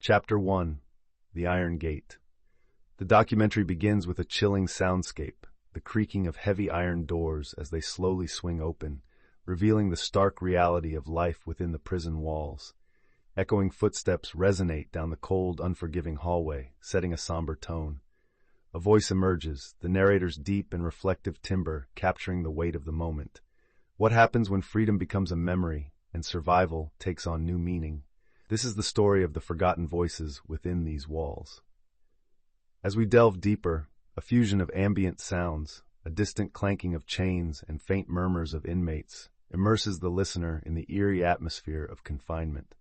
Chapter 1: The Iron Gate. The documentary begins with a chilling soundscape, the creaking of heavy iron doors as they slowly swing open, revealing the stark reality of life within the prison walls. Echoing footsteps resonate down the cold, unforgiving hallway, setting a somber tone. A voice emerges, the narrator's deep and reflective timbre capturing the weight of the moment. What happens when freedom becomes a memory and survival takes on new meaning? This is the story of the forgotten voices within these walls. As we delve deeper, a fusion of ambient sounds, a distant clanking of chains and faint murmurs of inmates, immerses the listener in the eerie atmosphere of confinement.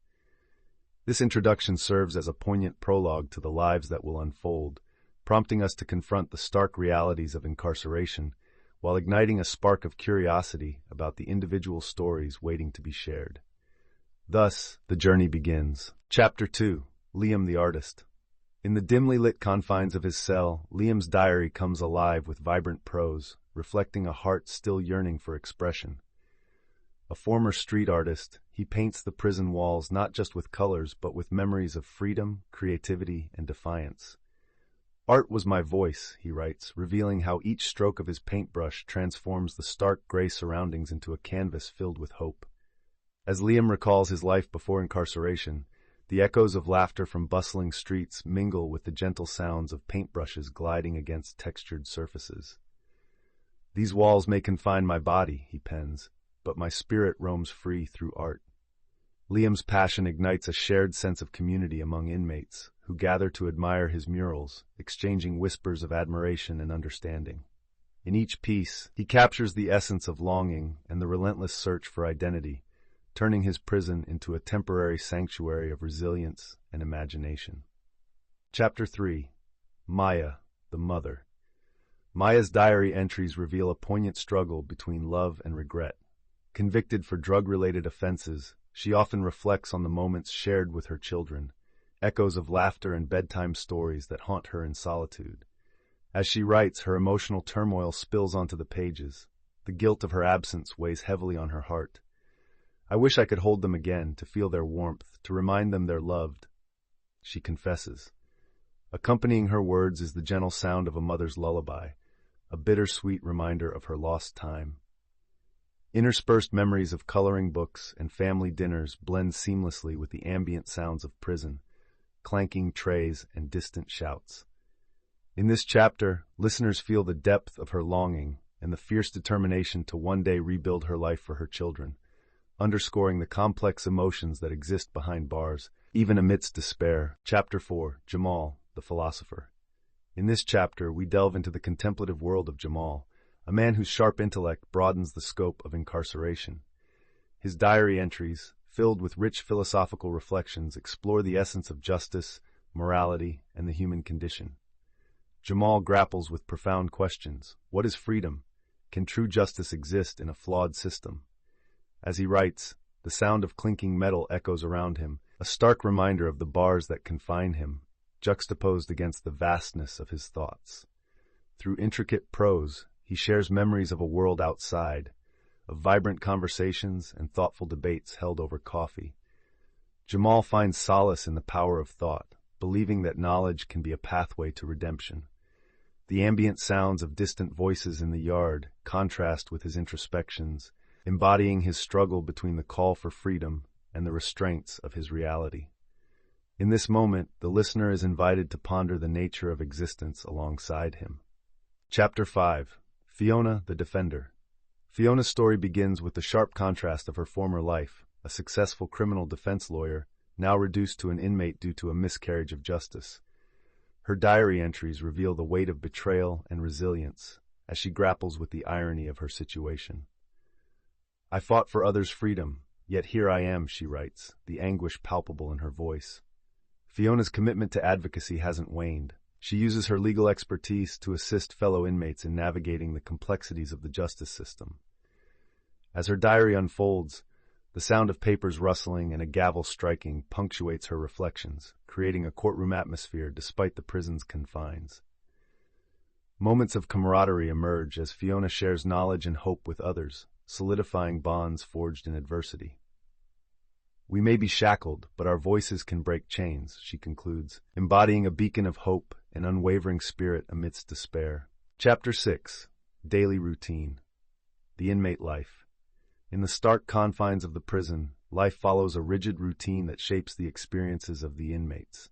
This introduction serves as a poignant prologue to the lives that will unfold, prompting us to confront the stark realities of incarceration, while igniting a spark of curiosity about the individual stories waiting to be shared. Thus, the journey begins. Chapter 2: Liam the Artist. In the dimly lit confines of his cell, Liam's diary comes alive with vibrant prose, reflecting a heart still yearning for expression. A former street artist, he paints the prison walls not just with colors but with memories of freedom, creativity, and defiance. "Art was my voice," he writes, revealing how each stroke of his paintbrush transforms the stark gray surroundings into a canvas filled with hope. As Liam recalls his life before incarceration, the echoes of laughter from bustling streets mingle with the gentle sounds of paintbrushes gliding against textured surfaces. "These walls may confine my body," he pens, "but my spirit roams free through art." Liam's passion ignites a shared sense of community among inmates, who gather to admire his murals, exchanging whispers of admiration and understanding. In each piece, he captures the essence of longing and the relentless search for identity, turning his prison into a temporary sanctuary of resilience and imagination. Chapter 3: Maya, the Mother. Maya's diary entries reveal a poignant struggle between love and regret. Convicted for drug-related offenses, she often reflects on the moments shared with her children, echoes of laughter and bedtime stories that haunt her in solitude. As she writes, her emotional turmoil spills onto the pages. The guilt of her absence weighs heavily on her heart. "I wish I could hold them again, to feel their warmth, to remind them they're loved," she confesses. Accompanying her words is the gentle sound of a mother's lullaby, a bittersweet reminder of her lost time. Interspersed memories of coloring books and family dinners blend seamlessly with the ambient sounds of prison, clanking trays and distant shouts. In this chapter, listeners feel the depth of her longing and the fierce determination to one day rebuild her life for her children, underscoring the complex emotions that exist behind bars, even amidst despair. Chapter 4: Jamal, the Philosopher. In this chapter, we delve into the contemplative world of Jamal, a man whose sharp intellect broadens the scope of incarceration. His diary entries, filled with rich philosophical reflections, explore the essence of justice, morality, and the human condition. Jamal grapples with profound questions. What is freedom? Can true justice exist in a flawed system? As he writes, the sound of clinking metal echoes around him, a stark reminder of the bars that confine him, juxtaposed against the vastness of his thoughts. Through intricate prose, he shares memories of a world outside, of vibrant conversations and thoughtful debates held over coffee. Jamal finds solace in the power of thought, believing that knowledge can be a pathway to redemption. The ambient sounds of distant voices in the yard contrast with his introspections, embodying his struggle between the call for freedom and the restraints of his reality. In this moment, the listener is invited to ponder the nature of existence alongside him. Chapter 5: Fiona the Defender. Fiona's story begins with the sharp contrast of her former life, a successful criminal defense lawyer, now reduced to an inmate due to a miscarriage of justice. Her diary entries reveal the weight of betrayal and resilience as she grapples with the irony of her situation. "I fought for others' freedom, yet here I am," she writes, the anguish palpable in her voice. Fiona's commitment to advocacy hasn't waned. She uses her legal expertise to assist fellow inmates in navigating the complexities of the justice system. As her diary unfolds, the sound of papers rustling and a gavel striking punctuates her reflections, creating a courtroom atmosphere despite the prison's confines. Moments of camaraderie emerge as Fiona shares knowledge and hope with others, solidifying bonds forged in adversity. We may be shackled, but our voices can break chains, she concludes, embodying a beacon of hope and unwavering spirit amidst despair. Chapter 6. Daily Routine. The Inmate Life. In the stark confines of the prison, life follows a rigid routine that shapes the experiences of the inmates.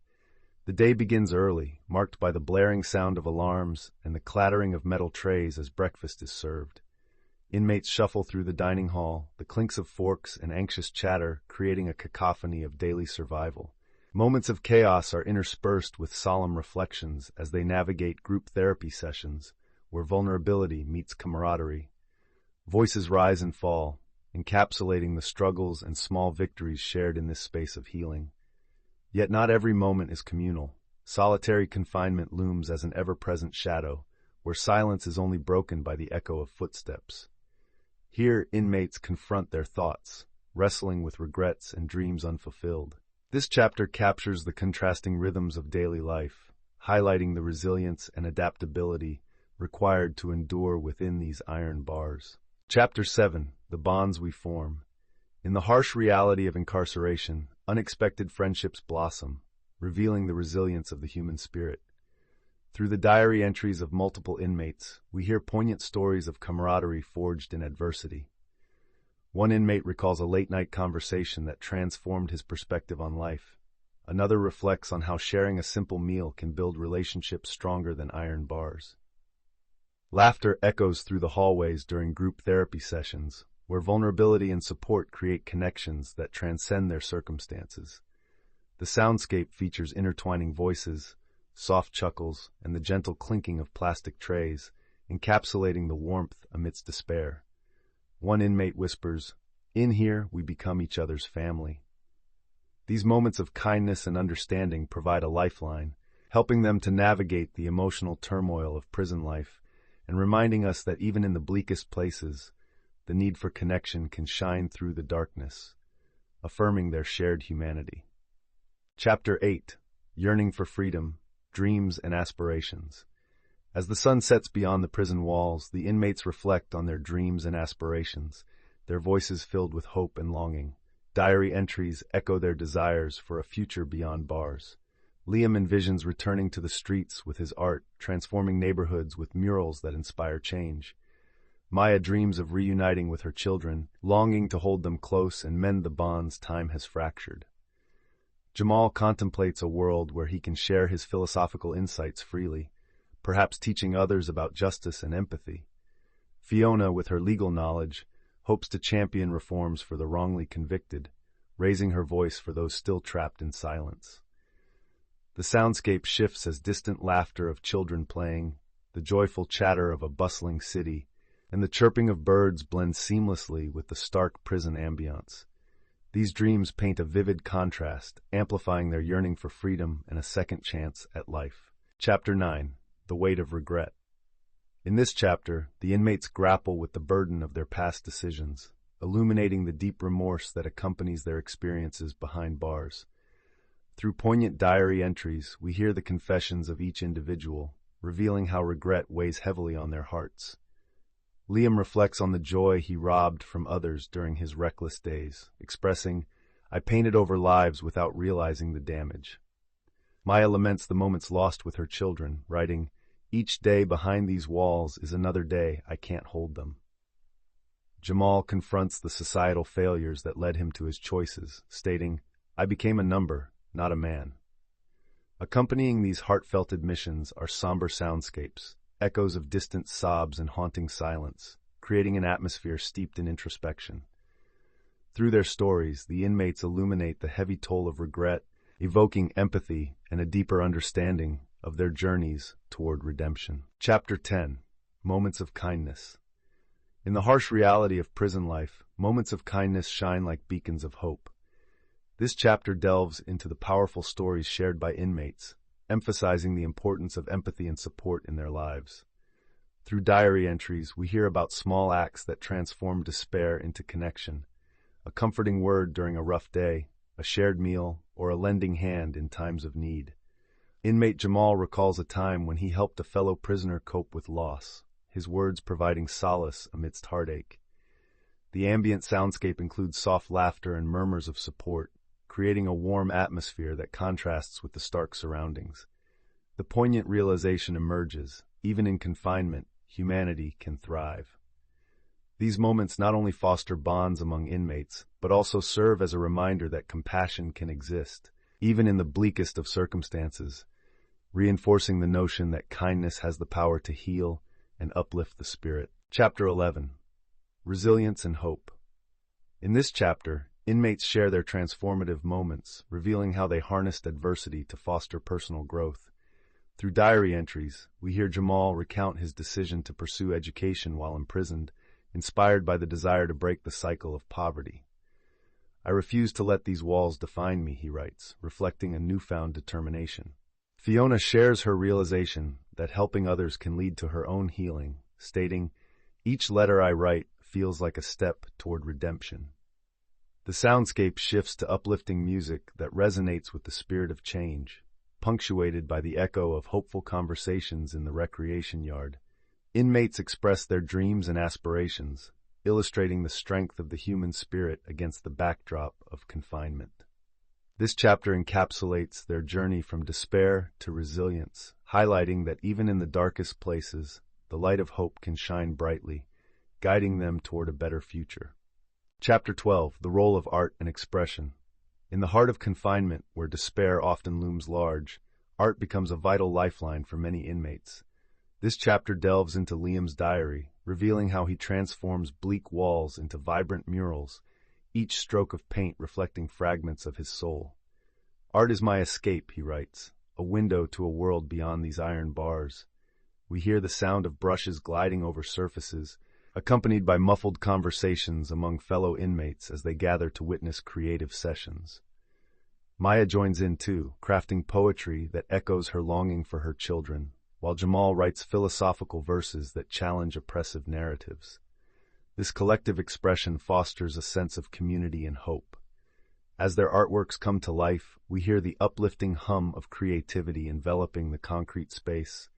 The day begins early, marked by the blaring sound of alarms and the clattering of metal trays as breakfast is served. Inmates shuffle through the dining hall, the clinks of forks and anxious chatter creating a cacophony of daily survival. Moments of chaos are interspersed with solemn reflections as they navigate group therapy sessions, where vulnerability meets camaraderie. Voices rise and fall, encapsulating the struggles and small victories shared in this space of healing. Yet not every moment is communal. Solitary confinement looms as an ever-present shadow, where silence is only broken by the echo of footsteps. Here, inmates confront their thoughts, wrestling with regrets and dreams unfulfilled. This chapter captures the contrasting rhythms of daily life, highlighting the resilience and adaptability required to endure within these iron bars. Chapter 7. The Bonds We Form. In the harsh reality of incarceration, unexpected friendships blossom, revealing the resilience of the human spirit. Through the diary entries of multiple inmates, we hear poignant stories of camaraderie forged in adversity. One inmate recalls a late-night conversation that transformed his perspective on life. Another reflects on how sharing a simple meal can build relationships stronger than iron bars. Laughter echoes through the hallways during group therapy sessions, where vulnerability and support create connections that transcend their circumstances. The soundscape features intertwining voices, soft chuckles, and the gentle clinking of plastic trays, encapsulating the warmth amidst despair. One inmate whispers, "In here, we become each other's family." These moments of kindness and understanding provide a lifeline, helping them to navigate the emotional turmoil of prison life, and reminding us that even in the bleakest places, the need for connection can shine through the darkness, affirming their shared humanity. Chapter 8. Yearning for Freedom, Dreams and Aspirations. As the sun sets beyond the prison walls, the inmates reflect on their dreams and aspirations, their voices filled with hope and longing. Diary entries echo their desires for a future beyond bars. Liam envisions returning to the streets with his art, transforming neighborhoods with murals that inspire change. Maya dreams of reuniting with her children, longing to hold them close and mend the bonds time has fractured. Jamal contemplates a world where he can share his philosophical insights freely, perhaps teaching others about justice and empathy. Fiona, with her legal knowledge, hopes to champion reforms for the wrongly convicted, raising her voice for those still trapped in silence. The soundscape shifts as distant laughter of children playing, the joyful chatter of a bustling city, and the chirping of birds blend seamlessly with the stark prison ambience. These dreams paint a vivid contrast, amplifying their yearning for freedom and a second chance at life. Chapter 9. The Weight of Regret. In this chapter, the inmates grapple with the burden of their past decisions, illuminating the deep remorse that accompanies their experiences behind bars. Through poignant diary entries, we hear the confessions of each individual, revealing how regret weighs heavily on their hearts. Liam reflects on the joy he robbed from others during his reckless days, expressing, "I painted over lives without realizing the damage." Maya laments the moments lost with her children, writing, "Each day behind these walls is another day I can't hold them." Jamal confronts the societal failures that led him to his choices, stating, "I became a number, not a man." Accompanying these heartfelt admissions are somber soundscapes, echoes of distant sobs and haunting silence, creating an atmosphere steeped in introspection. Through their stories, the inmates illuminate the heavy toll of regret, evoking empathy and a deeper understanding of their journeys toward redemption. Chapter 10. Moments of Kindness. In the harsh reality of prison life, moments of kindness shine like beacons of hope. This chapter delves into the powerful stories shared by inmates, emphasizing the importance of empathy and support in their lives. Through diary entries, we hear about small acts that transform despair into connection, a comforting word during a rough day, a shared meal, or a lending hand in times of need. Inmate Jamal recalls a time when he helped a fellow prisoner cope with loss, his words providing solace amidst heartache. The ambient soundscape includes soft laughter and murmurs of support, creating a warm atmosphere that contrasts with the stark surroundings. The poignant realization emerges, even in confinement, humanity can thrive. These moments not only foster bonds among inmates, but also serve as a reminder that compassion can exist, even in the bleakest of circumstances, reinforcing the notion that kindness has the power to heal and uplift the spirit. Chapter 11. Resilience and Hope. In this chapter, inmates share their transformative moments, revealing how they harnessed adversity to foster personal growth. Through diary entries, we hear Jamal recount his decision to pursue education while imprisoned, inspired by the desire to break the cycle of poverty. "I refuse to let these walls define me," he writes, reflecting a newfound determination. Fiona shares her realization that helping others can lead to her own healing, stating, "Each letter I write feels like a step toward redemption." The soundscape shifts to uplifting music that resonates with the spirit of change, punctuated by the echo of hopeful conversations in the recreation yard. Inmates express their dreams and aspirations, illustrating the strength of the human spirit against the backdrop of confinement. This chapter encapsulates their journey from despair to resilience, highlighting that even in the darkest places, the light of hope can shine brightly, guiding them toward a better future. Chapter 12. The Role of Art and Expression. In the heart of confinement, where despair often looms large, art becomes a vital lifeline for many inmates. This chapter delves into Liam's diary, revealing how he transforms bleak walls into vibrant murals, each stroke of paint reflecting fragments of his soul. "Art is my escape," he writes, "a window to a world beyond these iron bars." We hear the sound of brushes gliding over surfaces, accompanied by muffled conversations among fellow inmates as they gather to witness creative sessions. Maya joins in too, crafting poetry that echoes her longing for her children, while Jamal writes philosophical verses that challenge oppressive narratives. This collective expression fosters a sense of community and hope. As their artworks come to life, we hear the uplifting hum of creativity enveloping the concrete space,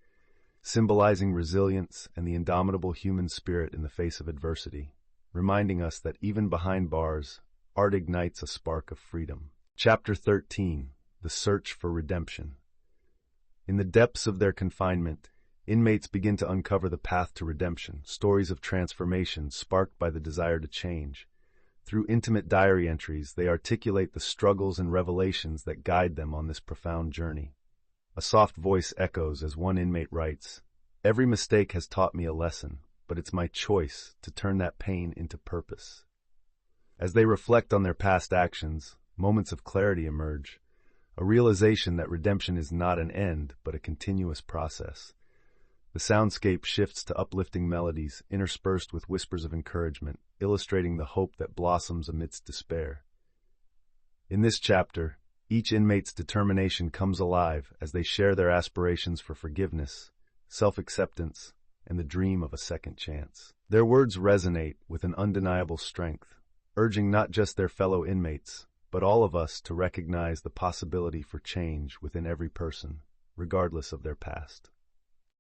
symbolizing resilience and the indomitable human spirit in the face of adversity, reminding us that even behind bars, art ignites a spark of freedom. Chapter 13. The Search for Redemption. In the depths of their confinement, inmates begin to uncover the path to redemption, stories of transformation sparked by the desire to change. Through intimate diary entries, they articulate the struggles and revelations that guide them on this profound journey. A soft voice echoes as one inmate writes, "Every mistake has taught me a lesson, but it's my choice to turn that pain into purpose." As they reflect on their past actions, moments of clarity emerge, a realization that redemption is not an end, but a continuous process. The soundscape shifts to uplifting melodies interspersed with whispers of encouragement, illustrating the hope that blossoms amidst despair. In this chapter, each inmate's determination comes alive as they share their aspirations for forgiveness, self-acceptance, and the dream of a second chance. Their words resonate with an undeniable strength, urging not just their fellow inmates, but all of us to recognize the possibility for change within every person, regardless of their past.